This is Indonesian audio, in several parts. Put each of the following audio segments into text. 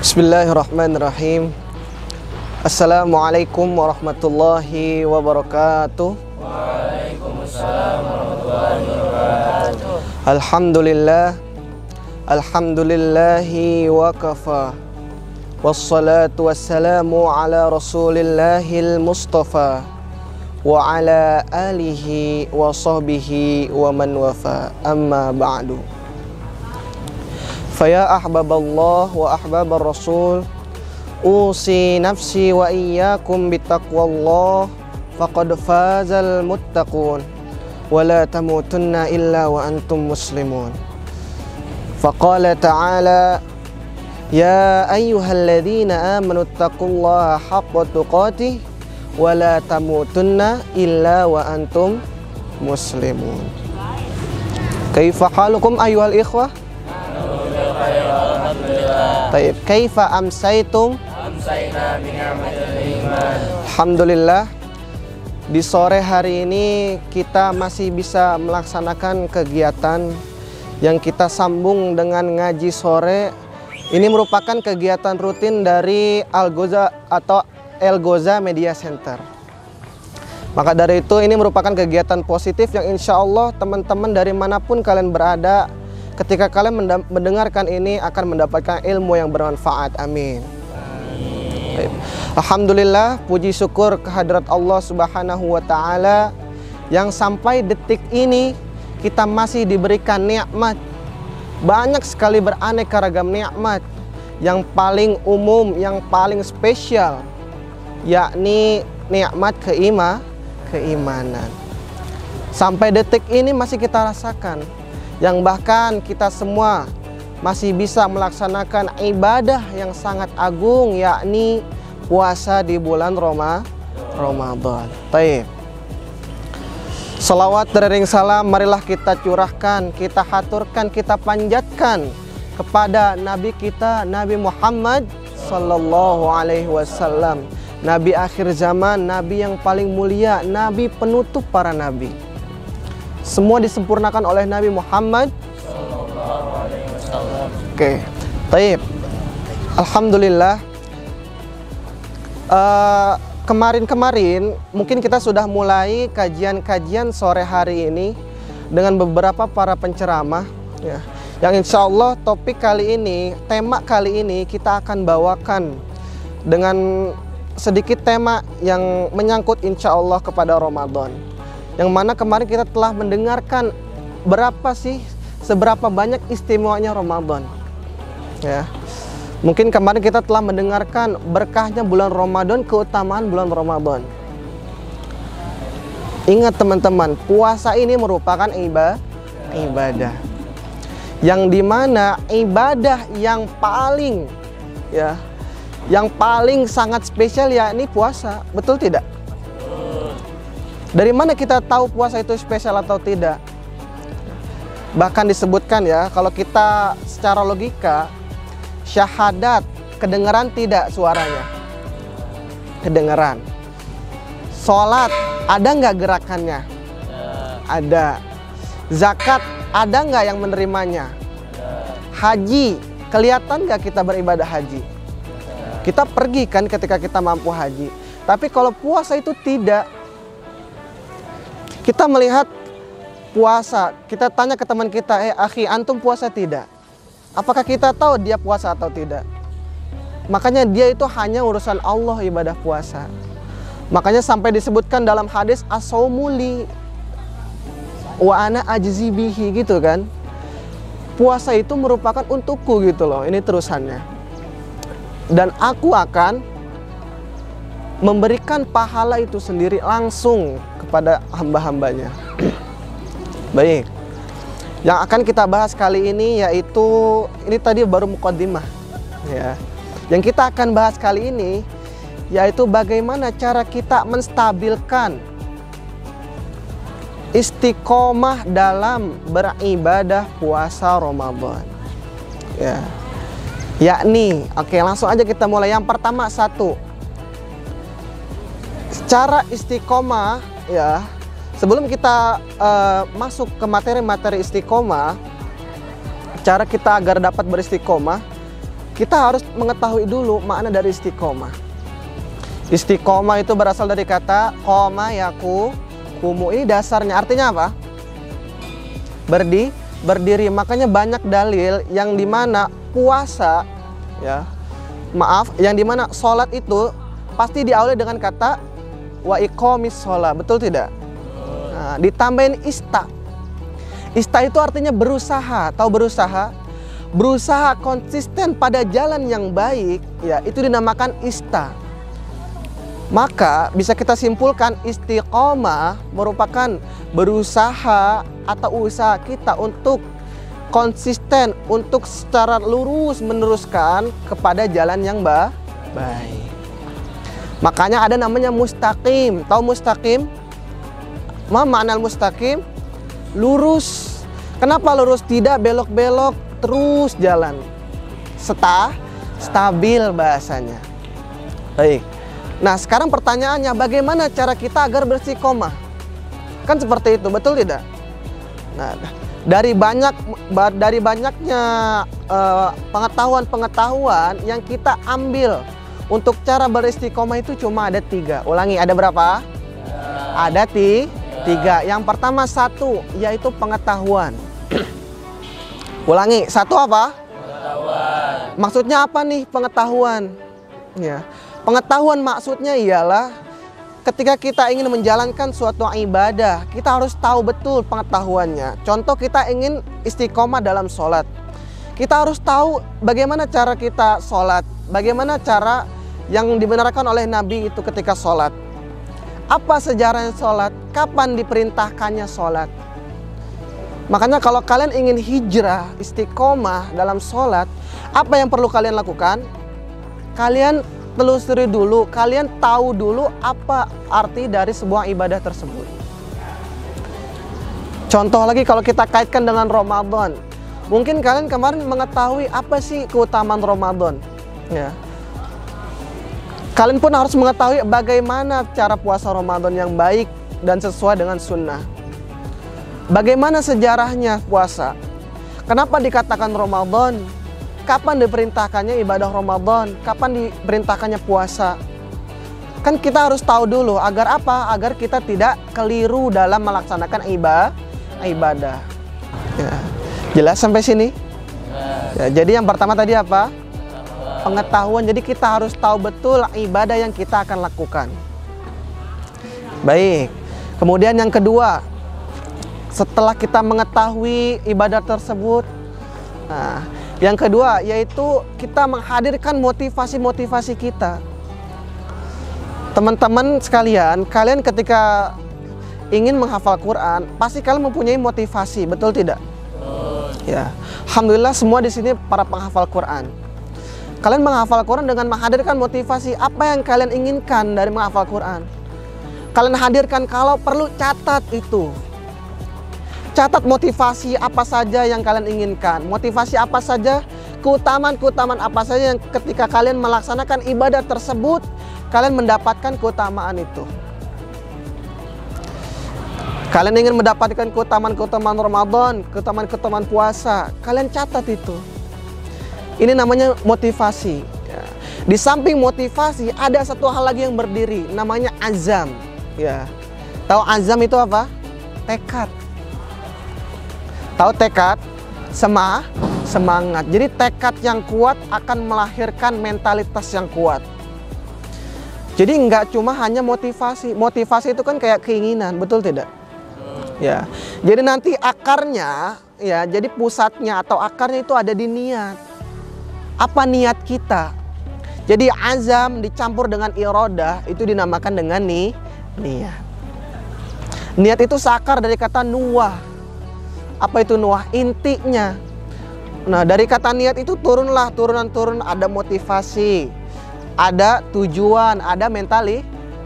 Bismillahirrahmanirrahim. Assalamualaikum warahmatullahi wabarakatuh. Waalaikumsalam warahmatullahi wabarakatuh. Alhamdulillahi wa kafa. Wassalatu wassalamu ala rasulillahil mustafa wa ala alihi wa sahbihi wa man wafa. Amma ba'du. Faya ahbaballah wa ahbabar rasul, usi nafsi wa iyyakum bitaqwallah, faqad fazal muttaqun, wa la tamutunna illa wa antum muslimun. Faqala ta'ala, ya ayyuhalladzina amanu taqullaha haqqa tuqatih wa la tamutunna illa wa antum muslimun. Kaifa halukum ayyuhal ikhwah? Taib, kaifa amsaitum? Amsayna bi ni'matil iman. Alhamdulillah, di sore hari ini kita masih bisa melaksanakan kegiatan yang kita sambung dengan ngaji sore. Ini merupakan kegiatan rutin dari Al-Ghoza atau El-Ghoza Media Center. Maka dari itu ini merupakan kegiatan positif yang insya Allah teman-teman dari manapun kalian berada, ketika kalian mendengarkan ini akan mendapatkan ilmu yang bermanfaat. Amin. Amin. Alhamdulillah, puji syukur kehadrat Allah Subhanahu wa Ta'ala yang sampai detik ini kita masih diberikan nikmat. Banyak sekali beraneka ragam nikmat. Yang paling umum, yang paling spesial, yakni nikmat keimanan. Sampai detik ini masih kita rasakan, yang bahkan kita semua masih bisa melaksanakan ibadah yang sangat agung, yakni puasa di bulan Ramadan. Taib. Salawat dering salam marilah kita curahkan, kita haturkan, kita panjatkan kepada Nabi kita, Nabi Muhammad sallallahu alaihi wasallam, Nabi akhir zaman, Nabi yang paling mulia, Nabi penutup para nabi. Semua disempurnakan oleh Nabi Muhammad sallallahu alaihi wasallam. Oke, taib. Alhamdulillah. Kemarin mungkin kita sudah mulai kajian-kajian sore hari ini dengan beberapa para penceramah, ya. Yang insya Allah topik kali ini, tema kali ini kita akan bawakan dengan sedikit tema yang menyangkut insya Allah kepada Ramadan. Yang mana kemarin kita telah mendengarkan seberapa banyak istimewanya Ramadan, ya. Mungkin kemarin kita telah mendengarkan berkahnya bulan Ramadan, keutamaan bulan Ramadan. Ingat teman-teman, puasa ini merupakan ibadah. Yang dimana ibadah yang paling, ya, yang paling sangat spesial yakni puasa. Betul tidak? Dari mana kita tahu puasa itu spesial atau tidak? Bahkan disebutkan, ya, kalau kita secara logika, syahadat kedengaran tidak suaranya? Kedengaran. Sholat ada nggak gerakannya? Ada. Zakat ada nggak yang menerimanya? Haji kelihatan nggak kita beribadah haji? Kita pergi kan ketika kita mampu haji. Tapi kalau puasa itu tidak. Kita melihat puasa, kita tanya ke teman kita, akhi, antum puasa tidak? Apakah kita tahu dia puasa atau tidak? Makanya dia itu hanya urusan Allah ibadah puasa. Makanya sampai disebutkan dalam hadis as-saumuli wa ana ajzi bihi, gitu kan. Puasa itu merupakan untukku, gitu loh. Ini terusannya. Dan aku akan memberikan pahala itu sendiri langsung kepada hamba-hambanya. Baik. Yang akan kita bahas kali ini yaitu, ini tadi baru muqaddimah, ya. Yang kita akan bahas kali ini yaitu bagaimana cara kita menstabilkan istiqomah dalam beribadah puasa Ramadan. Ya. Yakni, oke, langsung aja kita mulai. Yang pertama, satu, cara istiqomah, ya. Sebelum kita masuk ke materi-materi istiqomah, cara kita agar dapat beristiqomah, kita harus mengetahui dulu makna dari istiqomah. Istiqomah itu berasal dari kata qoma yaqumu. Ini dasarnya artinya apa? Berdiri. Makanya banyak dalil yang dimana puasa, ya, maaf, yang dimana sholat itu pasti diawali dengan kata wa iqomis sholat, betul tidak? Nah, ditambahin ista. Ista itu artinya berusaha, tahu berusaha? Berusaha konsisten pada jalan yang baik, ya, itu dinamakan ista. Maka bisa kita simpulkan istiqomah merupakan berusaha atau usaha kita untuk konsisten, untuk secara lurus meneruskan kepada jalan yang baik. Makanya ada namanya mustaqim. Tahu mustaqim? Ma makna mustaqim? Lurus. Kenapa lurus? Tidak belok-belok, terus jalan. Stabil bahasanya. Baik. Nah, sekarang pertanyaannya, bagaimana cara kita agar beristiqomah? Kan seperti itu, betul tidak? Nah, dari banyaknya pengetahuan yang kita ambil untuk cara beristiqomah itu cuma ada 3. Ulangi, ada berapa? Ada 3. Yang pertama 1, yaitu pengetahuan. Ulangi, 1 apa? Pengetahuan. Maksudnya apa nih pengetahuan? Ya. Pengetahuan maksudnya ialah ketika kita ingin menjalankan suatu ibadah, kita harus tahu betul pengetahuannya. Contoh, kita ingin istiqomah dalam sholat. Kita harus tahu bagaimana cara kita sholat, bagaimana cara yang dibenarkan oleh Nabi itu ketika sholat. Apa sejarahnya sholat, kapan diperintahkannya sholat. Makanya kalau kalian ingin hijrah, istiqomah dalam sholat, apa yang perlu kalian lakukan? Kalian telusuri dulu, kalian tahu dulu apa arti dari sebuah ibadah tersebut. Contoh lagi kalau kita kaitkan dengan Ramadan. Mungkin kalian kemarin mengetahui apa sih keutamaan Ramadan, ya. Kalian pun harus mengetahui bagaimana cara puasa Ramadan yang baik dan sesuai dengan sunnah. Bagaimana sejarahnya puasa? Kenapa dikatakan Ramadan? Kapan diperintahkannya ibadah Ramadan? Kapan diperintahkannya puasa? Kan kita harus tahu dulu, agar apa? Agar kita tidak keliru dalam melaksanakan ibadah. Ya. Jelas sampai sini? Ya, jadi yang pertama tadi apa? Pengetahuan. Jadi kita harus tahu betul ibadah yang kita akan lakukan. Baik. Kemudian yang kedua, setelah kita mengetahui ibadah tersebut, nah, yang kedua yaitu kita menghadirkan motivasi-motivasi kita. Teman-teman sekalian, kalian ketika ingin menghafal Quran, pasti kalian mempunyai motivasi, betul tidak? Ya, alhamdulillah semua di sini para penghafal Quran. Kalian menghafal Quran dengan menghadirkan motivasi. Apa yang kalian inginkan dari menghafal Quran? Kalian hadirkan, kalau perlu catat itu. Catat motivasi apa saja yang kalian inginkan. Motivasi apa saja, keutamaan-keutamaan apa saja yang ketika kalian melaksanakan ibadah tersebut, kalian mendapatkan keutamaan itu. Kalian ingin mendapatkan keutamaan-keutamaan Ramadan, keutamaan-keutamaan puasa, kalian catat itu. Ini namanya motivasi. Di samping motivasi, ada satu hal lagi yang berdiri, namanya azam. Ya. Tahu azam itu apa? Tekad. Tahu tekad? Semangat. Jadi tekad yang kuat akan melahirkan mentalitas yang kuat. Jadi nggak cuma hanya motivasi. Motivasi itu kan kayak keinginan, betul tidak? Ya. Jadi nanti akarnya, ya, jadi pusatnya atau akarnya itu ada di niat. Apa niat kita? Jadi azam dicampur dengan irodah itu dinamakan dengan niat. Niat itu seakar dari kata nuwah. Apa itu nuwah? Intinya. Nah, dari kata niat itu turun ada motivasi, ada tujuan, ada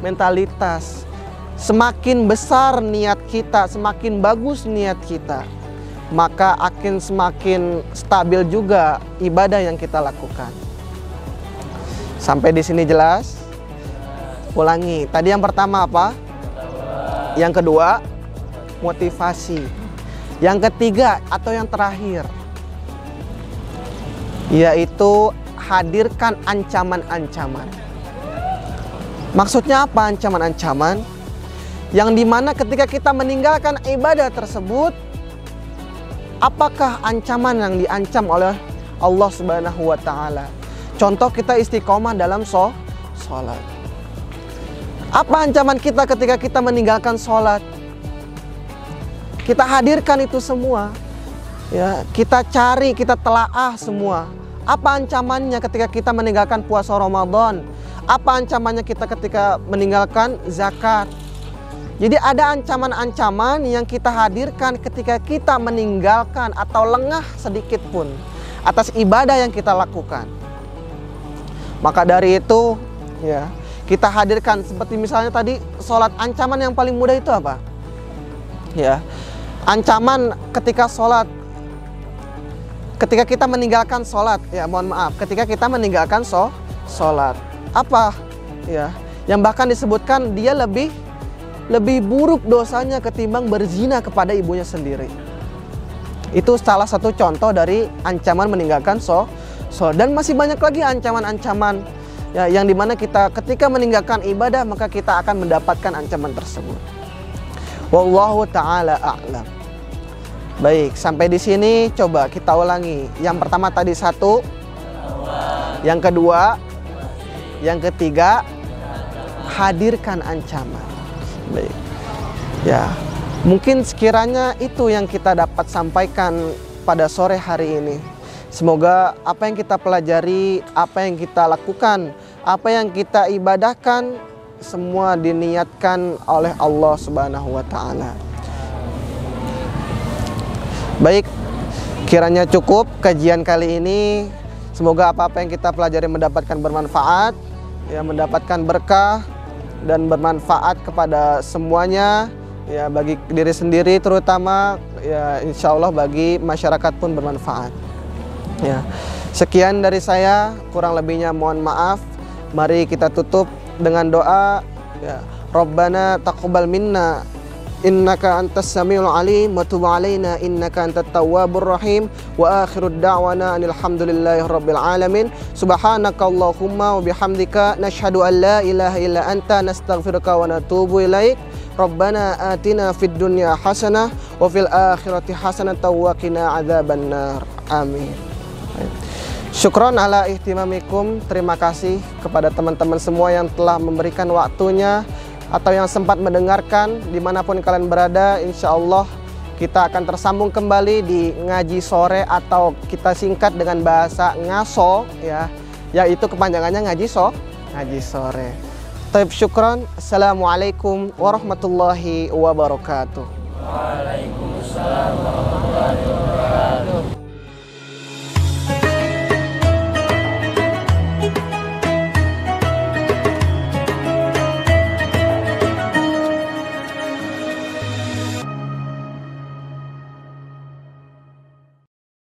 mentalitas. Semakin besar niat kita, semakin bagus niat kita, maka akan semakin stabil juga ibadah yang kita lakukan. Sampai di sini jelas? Ulangi. Tadi yang pertama apa? Yang kedua, motivasi. Yang ketiga atau yang terakhir, yaitu hadirkan ancaman-ancaman. Maksudnya apa ancaman-ancaman? Yang dimana ketika kita meninggalkan ibadah tersebut, apakah ancaman yang diancam oleh Allah Subhanahu wa Ta'ala? Contoh, kita istiqomah dalam sholat. Apa ancaman kita ketika kita meninggalkan sholat? Kita hadirkan itu semua, ya, kita cari, kita telaah semua. Apa ancamannya ketika kita meninggalkan puasa Ramadan? Apa ancamannya kita ketika meninggalkan zakat? Jadi ada ancaman-ancaman yang kita hadirkan ketika kita meninggalkan atau lengah sedikit pun atas ibadah yang kita lakukan. Maka dari itu, ya, kita hadirkan seperti misalnya tadi sholat. Ancaman yang paling mudah itu apa? Ya, ancaman ketika sholat, ketika kita meninggalkan sholat, ya mohon maaf, ketika kita meninggalkan sholat, apa? Ya, yang bahkan disebutkan dia lebih buruk dosanya ketimbang berzina kepada ibunya sendiri. Itu salah satu contoh dari ancaman meninggalkan sholat. Dan masih banyak lagi ancaman-ancaman, ya, yang dimana kita ketika meninggalkan ibadah maka kita akan mendapatkan ancaman tersebut. Wallahu ta'ala a'lam. Baik, sampai di sini coba kita ulangi. Yang pertama tadi 1, yang kedua, yang ketiga, hadirkan ancaman. Baik. Ya, mungkin sekiranya itu yang kita dapat sampaikan pada sore hari ini. Semoga apa yang kita pelajari, apa yang kita lakukan, apa yang kita ibadahkan, semua diniatkan oleh Allah Subhanahu wa Ta'ala. Baik, kiranya cukup kajian kali ini. Semoga apa-apa yang kita pelajari mendapatkan bermanfaat, ya, mendapatkan berkah dan bermanfaat kepada semuanya, ya, bagi diri sendiri terutama, ya, insya Allah bagi masyarakat pun bermanfaat. Ya, sekian dari saya, kurang lebihnya mohon maaf. Mari kita tutup dengan doa, ya, Rabbana taqabbal minna innaka antas samiul alim wa tub alaina innaka antat tawwabur rahim wa akhirud da'wana alhamdulillahi rabbil alamin. Subhanakallahumma wa bihamdika nashhadu an la ilaha illa anta nastaghfiruka wa natubu ilaik. Rabbana atina fid dunya hasanah wa fil akhirati hasanah wa qina adzabannar. Amin. Syukron ala ihtimamikum. Terima kasih kepada teman-teman semua yang telah memberikan waktunya atau yang sempat mendengarkan dimanapun kalian berada. Insya Allah kita akan tersambung kembali di ngaji sore atau kita singkat dengan bahasa ngaso, ya, yaitu kepanjangannya ngaji sore. Taib, syukron. Assalamualaikum warahmatullahi wabarakatuh. Waalaikumsalam warahmatullahi wabarakatuh.